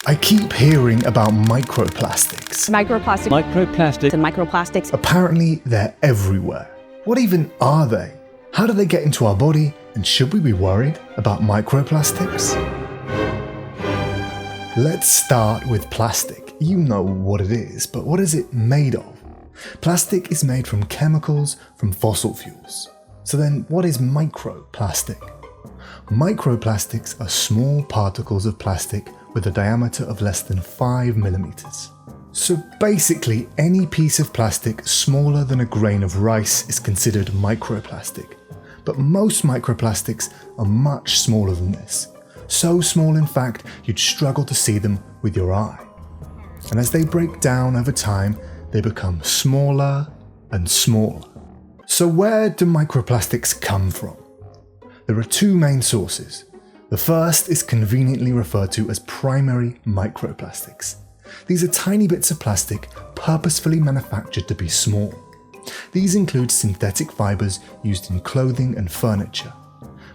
I keep hearing about microplastics. Microplastics and microplastics. Apparently, they're everywhere. What even are they? How do they get into our body? And should we be worried about microplastics? Let's start with plastic. You know what it is, but what is it made of? Plastic is made from chemicals from fossil fuels. So then, what is microplastic? Microplastics are small particles of plastic with a diameter of less than 5 millimeters. So basically, any piece of plastic smaller than a grain of rice is considered microplastic. But most microplastics are much smaller than this. So small, in fact, you'd struggle to see them with your eye. And as they break down over time, they become smaller and smaller. So where do microplastics come from? There are two main sources. The first is conveniently referred to as primary microplastics. These are tiny bits of plastic purposefully manufactured to be small. These include synthetic fibers used in clothing and furniture,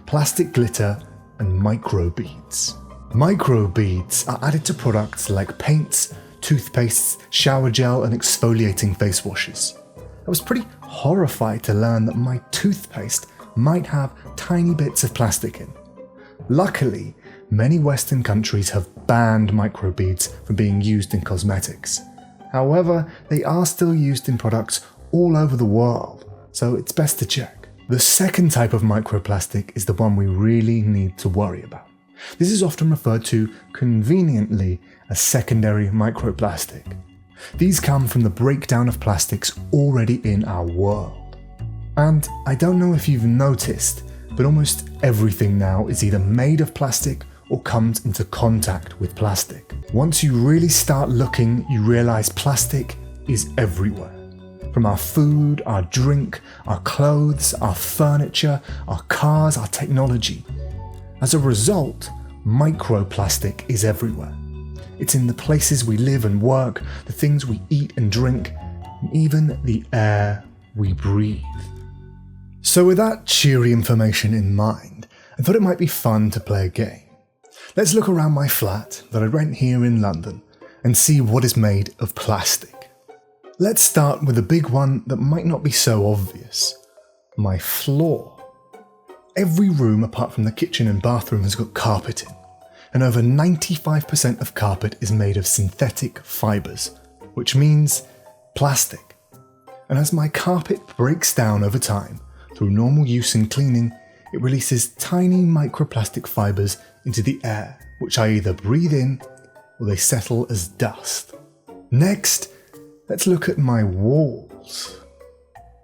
plastic glitter, and microbeads. Microbeads are added to products like paints, toothpastes, shower gel, and exfoliating face washes. I was pretty horrified to learn that my toothpaste might have tiny bits of plastic in. Luckily, many Western countries have banned microbeads from being used in cosmetics. However, they are still used in products all over the world, so it's best to check. The second type of microplastic is the one we really need to worry about. This is often referred to conveniently as secondary microplastic. These come from the breakdown of plastics already in our world. And I don't know if you've noticed, but almost everything now is either made of plastic or comes into contact with plastic. Once you really start looking, you realize plastic is everywhere. From our food, our drink, our clothes, our furniture, our cars, our technology. As a result, microplastic is everywhere. It's in the places we live and work, the things we eat and drink, and even the air we breathe. So with that cheery information in mind, I thought it might be fun to play a game. Let's look around my flat that I rent here in London and see what is made of plastic. Let's start with a big one that might not be so obvious. My floor. Every room apart from the kitchen and bathroom has got carpet in, and over 95% of carpet is made of synthetic fibers, which means plastic. And as my carpet breaks down over time, through normal use and cleaning, it releases tiny microplastic fibers into the air, which I either breathe in or they settle as dust. Next, let's look at my walls.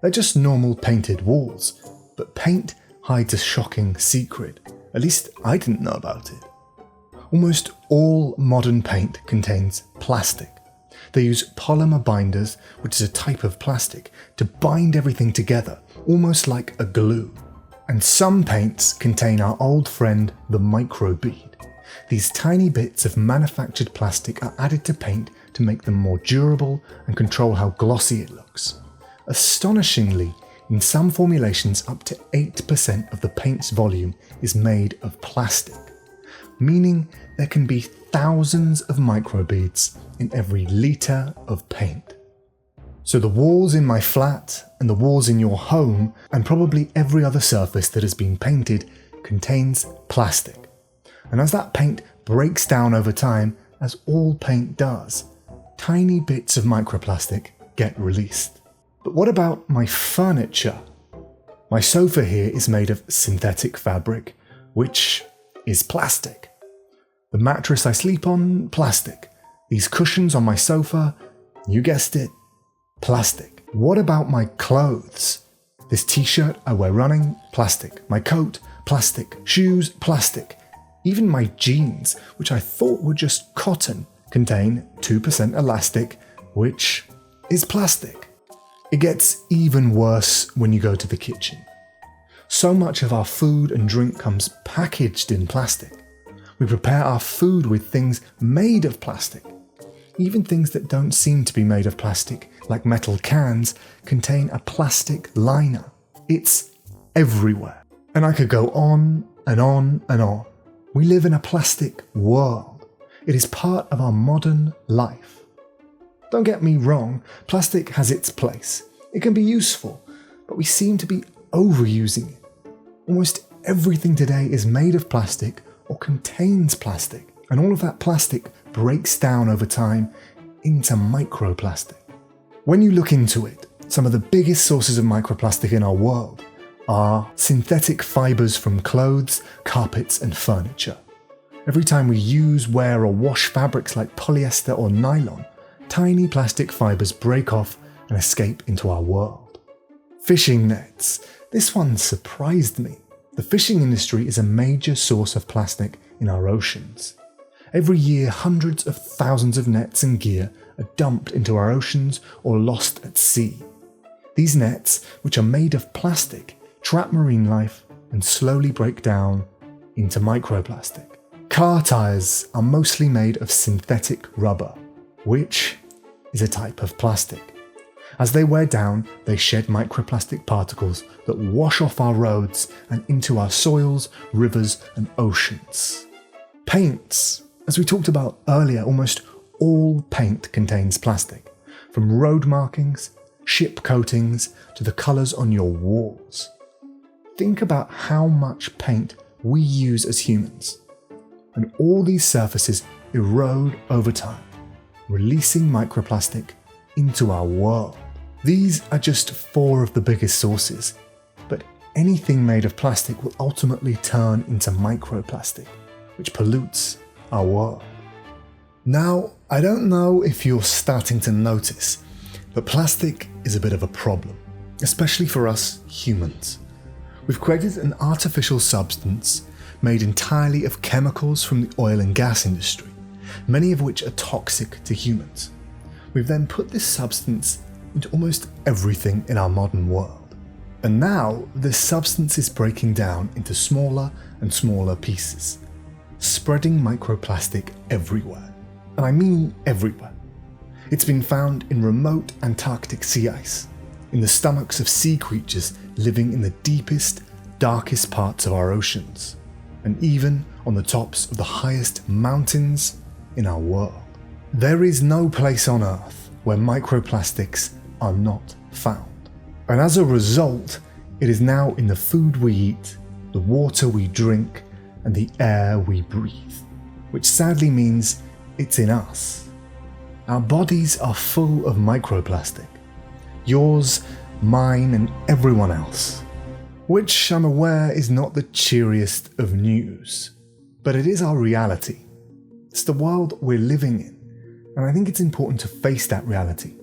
They're just normal painted walls, but paint hides a shocking secret. At least I didn't know about it. Almost all modern paint contains plastic. They use polymer binders, which is a type of plastic, to bind everything together, almost like a glue. And some paints contain our old friend, the microbead. These tiny bits of manufactured plastic are added to paint to make them more durable and control how glossy it looks. Astonishingly, in some formulations up to 8% of the paint's volume is made of plastic, meaning there can be thousands of microbeads in every litre of paint. So the walls in my flat and the walls in your home and probably every other surface that has been painted contains plastic. And as that paint breaks down over time, as all paint does, tiny bits of microplastic get released. But what about my furniture? My sofa here is made of synthetic fabric, which is plastic. The mattress I sleep on, plastic. These cushions on my sofa, you guessed it, plastic. What about my clothes? This t-shirt I wear running, plastic. My coat, plastic. Shoes, plastic. Even my jeans, which I thought were just cotton, contain 2% elastic, which is plastic. It gets even worse when you go to the kitchen. So much of our food and drink comes packaged in plastic. We prepare our food with things made of plastic. Even things that don't seem to be made of plastic, like metal cans, contain a plastic liner. It's everywhere. And I could go on and on and on. We live in a plastic world. It is part of our modern life. Don't get me wrong, plastic has its place. It can be useful, but we seem to be overusing it. Almost everything today is made of plastic or contains plastic, and all of that plastic breaks down over time into microplastic. When you look into it, some of the biggest sources of microplastic in our world are synthetic fibers from clothes, carpets, and furniture. Every time we use, wear, or wash fabrics like polyester or nylon, tiny plastic fibers break off and escape into our world. Fishing nets. This one surprised me. The fishing industry is a major source of plastic in our oceans. Every year, hundreds of thousands of nets and gear are dumped into our oceans or lost at sea. These nets, which are made of plastic, trap marine life and slowly break down into microplastic. Car tyres are mostly made of synthetic rubber, which is a type of plastic. As they wear down, they shed microplastic particles that wash off our roads and into our soils, rivers, and oceans. Paints. As we talked about earlier, almost all paint contains plastic, from road markings, ship coatings, to the colours on your walls. Think about how much paint we use as humans, and all these surfaces erode over time, releasing microplastic into our world. These are just 4 of the biggest sources, but anything made of plastic will ultimately turn into microplastic, which pollutes our world. Now, I don't know if you're starting to notice, but plastic is a bit of a problem, especially for us humans. We've created an artificial substance made entirely of chemicals from the oil and gas industry, many of which are toxic to humans. We've then put this substance into almost everything in our modern world. And now this substance is breaking down into smaller and smaller pieces, spreading microplastic everywhere. And I mean everywhere. It's been found in remote Antarctic sea ice, in the stomachs of sea creatures living in the deepest, darkest parts of our oceans, and even on the tops of the highest mountains in our world. There is no place on Earth where microplastics are not found. And as a result, it is now in the food we eat, the water we drink, and the air we breathe, which sadly means it's in us. Our bodies are full of microplastic. Yours, mine, and everyone else. Which I'm aware is not the cheeriest of news, but it is our reality. It's the world we're living in, and I think it's important to face that reality.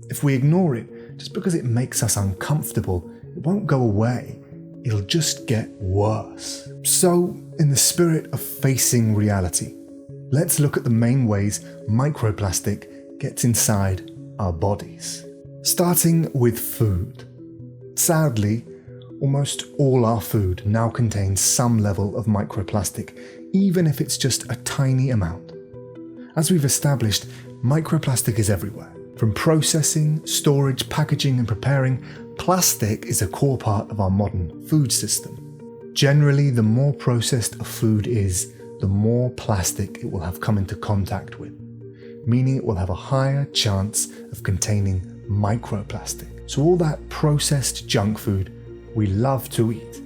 If we ignore it, just because it makes us uncomfortable, it won't go away. It'll just get worse. So, in the spirit of facing reality, let's look at the main ways microplastic gets inside our bodies. Starting with food. Sadly, almost all our food now contains some level of microplastic, even if it's just a tiny amount. As we've established, microplastic is everywhere. From processing, storage, packaging, and preparing, plastic is a core part of our modern food system. Generally, the more processed a food is, the more plastic it will have come into contact with, meaning it will have a higher chance of containing microplastic. So all that processed junk food we love to eat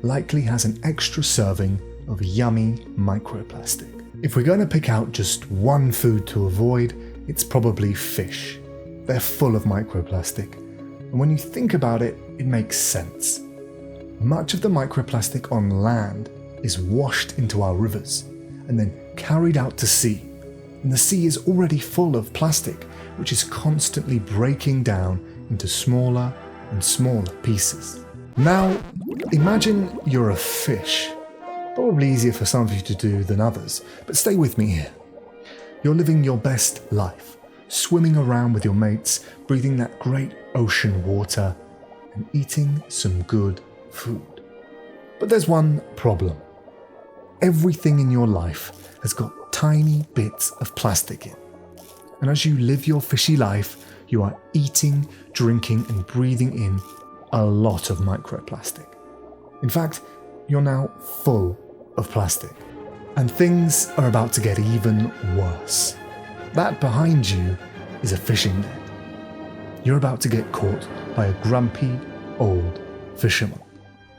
likely has an extra serving of yummy microplastic. If we're going to pick out just one food to avoid, it's probably fish. They're full of microplastic, and when you think about it, it makes sense. Much of the microplastic on land is washed into our rivers and then carried out to sea, and the sea is already full of plastic, which is constantly breaking down into smaller and smaller pieces. Now, imagine you're a fish. Probably easier for some of you to do than others, but stay with me here. You're living your best life, swimming around with your mates, breathing that great ocean water, and eating some good food. But there's one problem. Everything in your life has got tiny bits of plastic in. And as you live your fishy life, you are eating, drinking, and breathing in a lot of microplastic. In fact, you're now full of plastic. And things are about to get even worse. That behind you is a fishing net. You're about to get caught by a grumpy, old fisherman.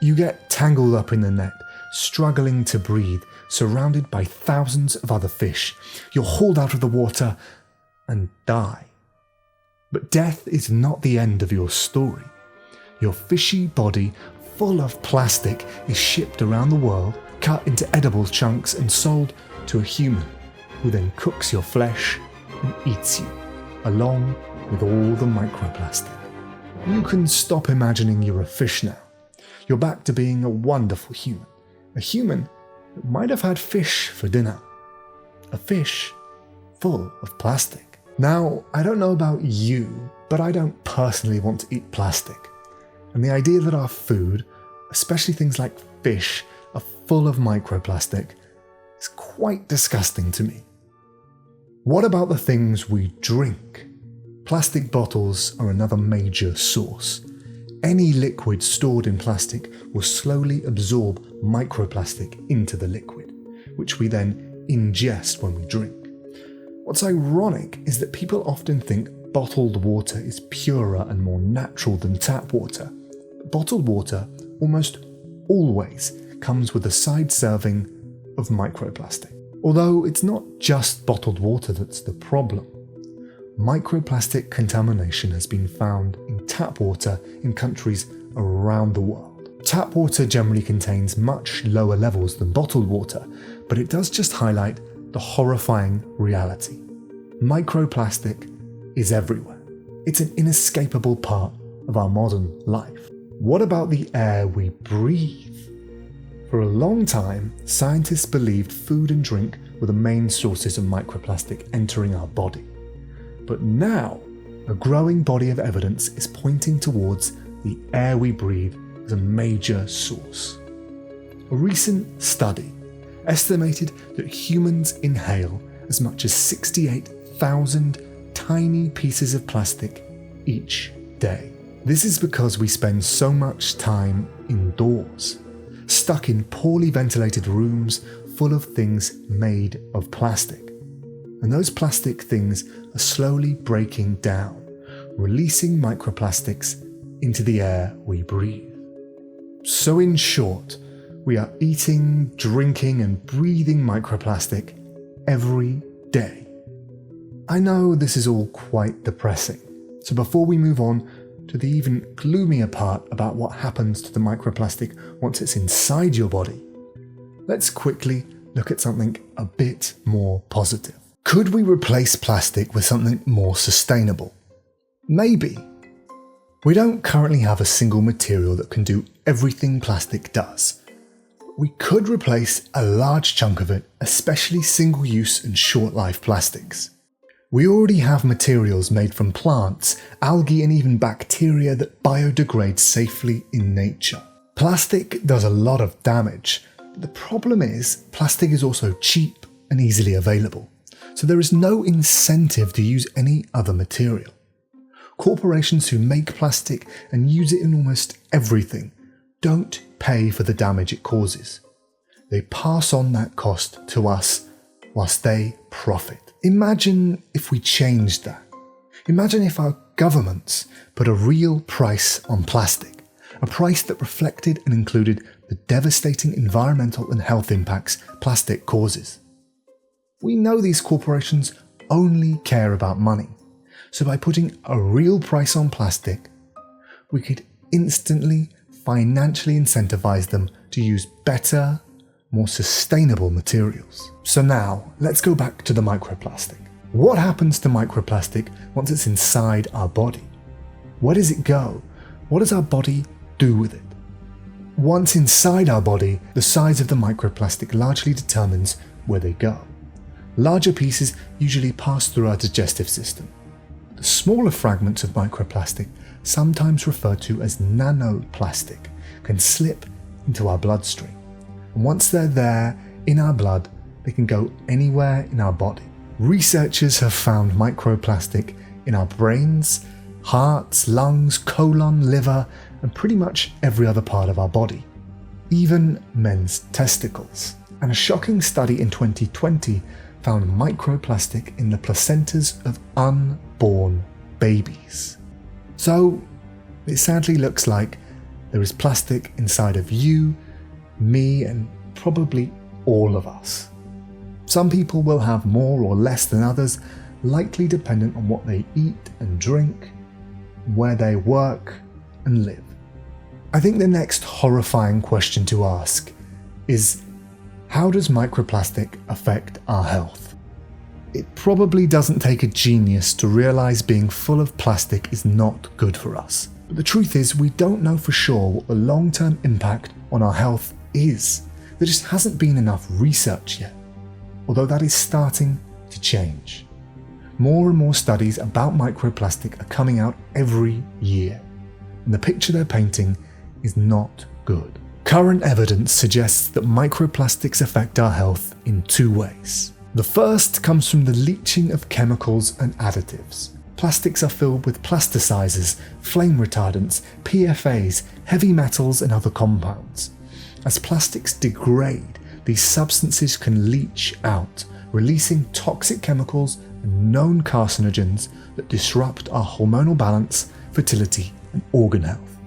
You get tangled up in the net, struggling to breathe, surrounded by thousands of other fish. You're hauled out of the water and die. But death is not the end of your story. Your fishy body, full of plastic, is shipped around the world, cut into edible chunks and sold to a human, who then cooks your flesh and eats you, along with all the microplastic. You can stop imagining you're a fish now. You're back to being a wonderful human. A human that might have had fish for dinner. A fish full of plastic. Now, I don't know about you, but I don't personally want to eat plastic. And the idea that our food, especially things like fish, are full of microplastic is quite disgusting to me. What about the things we drink? Plastic bottles are another major source. Any liquid stored in plastic will slowly absorb microplastic into the liquid, which we then ingest when we drink. What's ironic is that people often think bottled water is purer and more natural than tap water. But bottled water almost always comes with a side serving of microplastic. Although it's not just bottled water that's the problem. Microplastic contamination has been found in tap water in countries around the world. Tap water generally contains much lower levels than bottled water, but it does just highlight the horrifying reality. Microplastic is everywhere. It's an inescapable part of our modern life. What about the air we breathe? For a long time, scientists believed food and drink were the main sources of microplastic entering our body. But now, a growing body of evidence is pointing towards the air we breathe as a major source. A recent study estimated that humans inhale as much as 68,000 tiny pieces of plastic each day. This is because we spend so much time indoors, stuck in poorly ventilated rooms full of things made of plastic. And those plastic things are slowly breaking down, releasing microplastics into the air we breathe. So in short, we are eating, drinking and breathing microplastic every day. I know this is all quite depressing, so before we move on to the even gloomier part about what happens to the microplastic once it's inside your body, let's quickly look at something a bit more positive. Could we replace plastic with something more sustainable? Maybe. We don't currently have a single material that can do everything plastic does. We could replace a large chunk of it, especially single-use and short-life plastics. We already have materials made from plants, algae and even bacteria that biodegrade safely in nature. Plastic does a lot of damage, but the problem is plastic is also cheap and easily available. So there is no incentive to use any other material. Corporations who make plastic and use it in almost everything don't pay for the damage it causes. They pass on that cost to us whilst they profit. Imagine if we changed that. Imagine if our governments put a real price on plastic, a price that reflected and included the devastating environmental and health impacts plastic causes. We know these corporations only care about money, so by putting a real price on plastic, we could instantly financially incentivize them to use better, more sustainable materials. So now, let's go back to the microplastic. What happens to microplastic once it's inside our body? Where does it go? What does our body do with it? Once inside our body, the size of the microplastic largely determines where they go. Larger pieces usually pass through our digestive system. The smaller fragments of microplastic, sometimes referred to as nanoplastic, can slip into our bloodstream. And once they're there in our blood, they can go anywhere in our body. Researchers have found microplastic in our brains, hearts, lungs, colon, liver, and pretty much every other part of our body. Even men's testicles. And a shocking study in 2020 found microplastic in the placentas of unborn babies. So it sadly looks like there is plastic inside of you, me, and probably all of us. Some people will have more or less than others, likely dependent on what they eat and drink, where they work and live. I think the next horrifying question to ask is, how does microplastic affect our health? It probably doesn't take a genius to realise being full of plastic is not good for us. But the truth is, we don't know for sure what the long-term impact on our health is. There just hasn't been enough research yet, although that is starting to change. More and more studies about microplastic are coming out every year, and the picture they're painting is not good. Current evidence suggests that microplastics affect our health in two ways. The first comes from the leaching of chemicals and additives. Plastics are filled with plasticizers, flame retardants, PFAs, heavy metals and other compounds. As plastics degrade, these substances can leach out, releasing toxic chemicals and known carcinogens that disrupt our hormonal balance, fertility and organ health.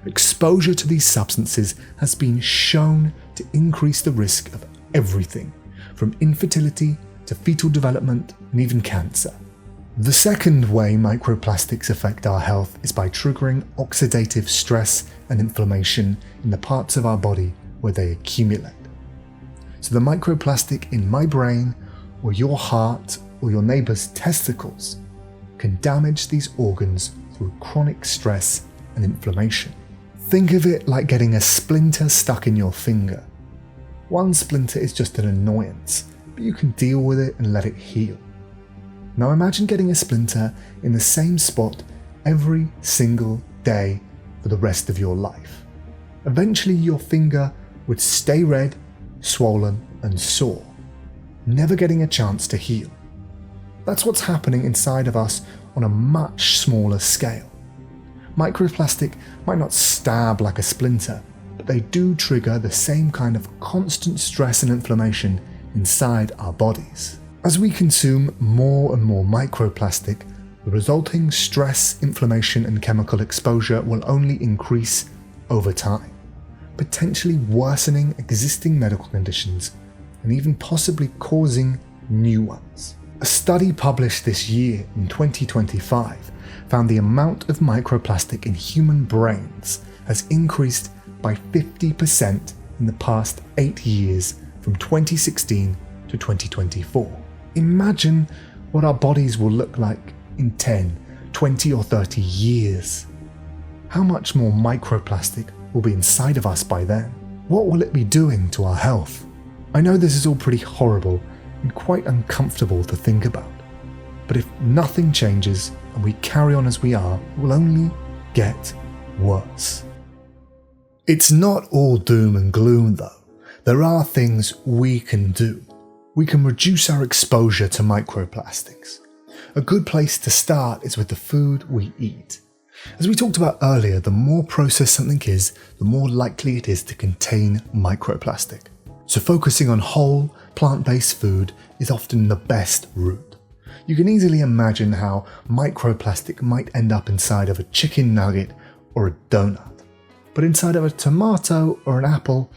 Exposure to these substances has been shown to increase the risk of everything, from infertility to fetal development and even cancer. The second way microplastics affect our health is by triggering oxidative stress and inflammation in the parts of our body where they accumulate. So the microplastic in my brain, or your heart, or your neighbour's testicles can damage these organs through chronic stress and inflammation. Think of it like getting a splinter stuck in your finger. One splinter is just an annoyance, but you can deal with it and let it heal. Now imagine getting a splinter in the same spot every single day for the rest of your life. Eventually your finger would stay red, swollen and sore, never getting a chance to heal. That's what's happening inside of us on a much smaller scale. Microplastic might not stab like a splinter, but they do trigger the same kind of constant stress and inflammation inside our bodies. As we consume more and more microplastic, the resulting stress, inflammation and chemical exposure will only increase over time, potentially worsening existing medical conditions and even possibly causing new ones. A study published this year in 2025 found the amount of microplastic in human brains has increased by 50% in the past 8 years from 2016 to 2024. Imagine what our bodies will look like in 10, 20 or 30 years. How much more microplastic will be inside of us by then? What will it be doing to our health? I know this is all pretty horrible and quite uncomfortable to think about, but if nothing changes and we carry on as we are, it will only get worse. It's not all doom and gloom though. There are things we can do. We can reduce our exposure to microplastics. A good place to start is with the food we eat. As we talked about earlier, the more processed something is, the more likely it is to contain microplastic. So focusing on whole, plant-based food is often the best route. You can easily imagine how microplastic might end up inside of a chicken nugget or a donut. But inside of a tomato or an apple,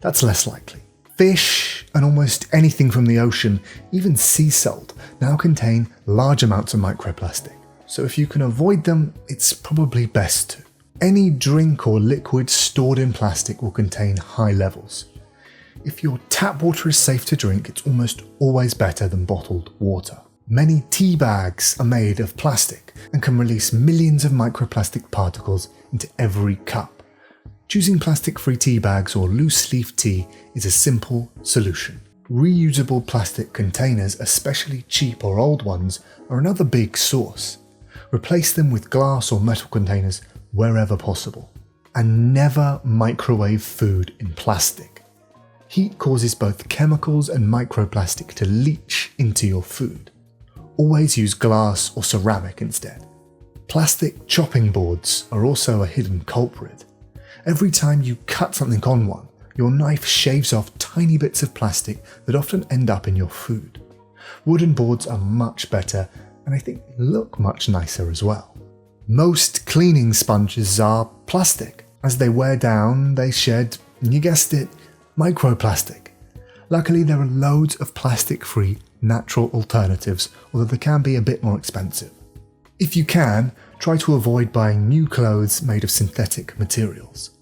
that's less likely. Fish and almost anything from the ocean, even sea salt, now contain large amounts of microplastic. So if you can avoid them, it's probably best to. Any drink or liquid stored in plastic will contain high levels. If your tap water is safe to drink, it's almost always better than bottled water. Many tea bags are made of plastic and can release millions of microplastic particles into every cup. Choosing plastic-free tea bags or loose-leaf tea is a simple solution. Reusable plastic containers, especially cheap or old ones, are another big source. Replace them with glass or metal containers wherever possible. And never microwave food in plastic. Heat causes both chemicals and microplastic to leach into your food. Always use glass or ceramic instead. Plastic chopping boards are also a hidden culprit. Every time you cut something on one, Your knife shaves off tiny bits of plastic that often end up in your food. Wooden boards are much better, and I think look much nicer as well. Most cleaning sponges are plastic. As they wear down, they shed, you guessed it, microplastic. Luckily, there are loads of plastic-free, natural alternatives, although they can be a bit more expensive. If you can, try to avoid buying new clothes made of synthetic materials.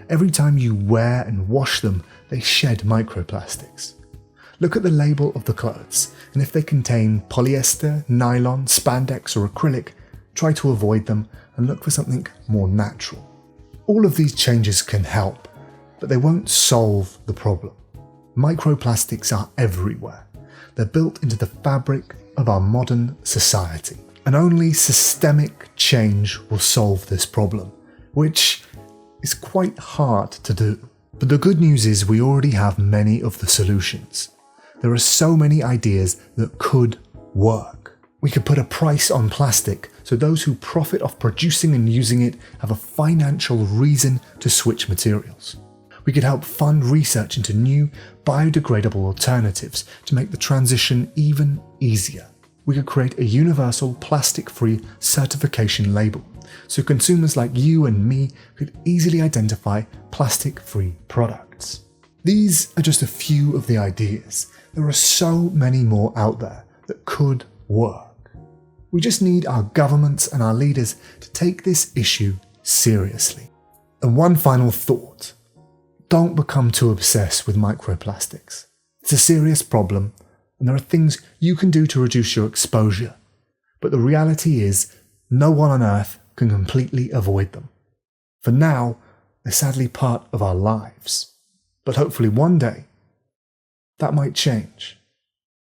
Every time you wear and wash them, they shed microplastics. Look at the label of the clothes, and if they contain polyester, nylon, spandex, or acrylic, try to avoid them and look for something more natural. All of these changes can help, but they won't solve the problem. Microplastics are everywhere. They're built into the fabric of our modern society, and only systemic change will solve this problem, which is quite hard to do. But the good news is we already have many of the solutions. There are so many ideas that could work. We could put a price on plastic so those who profit off producing and using it have a financial reason to switch materials. We could help fund research into new biodegradable alternatives to make the transition even easier. We could create a universal plastic-free certification label so consumers like you and me could easily identify plastic-free products. These are just a few of the ideas. There are so many more out there that could work. We just need our governments and our leaders to take this issue seriously. And one final thought. Don't become too obsessed with microplastics. It's a serious problem, and there are things you can do to reduce your exposure. But the reality is, no one on Earth can completely avoid them. For now, they're sadly part of our lives. But hopefully one day, that might change.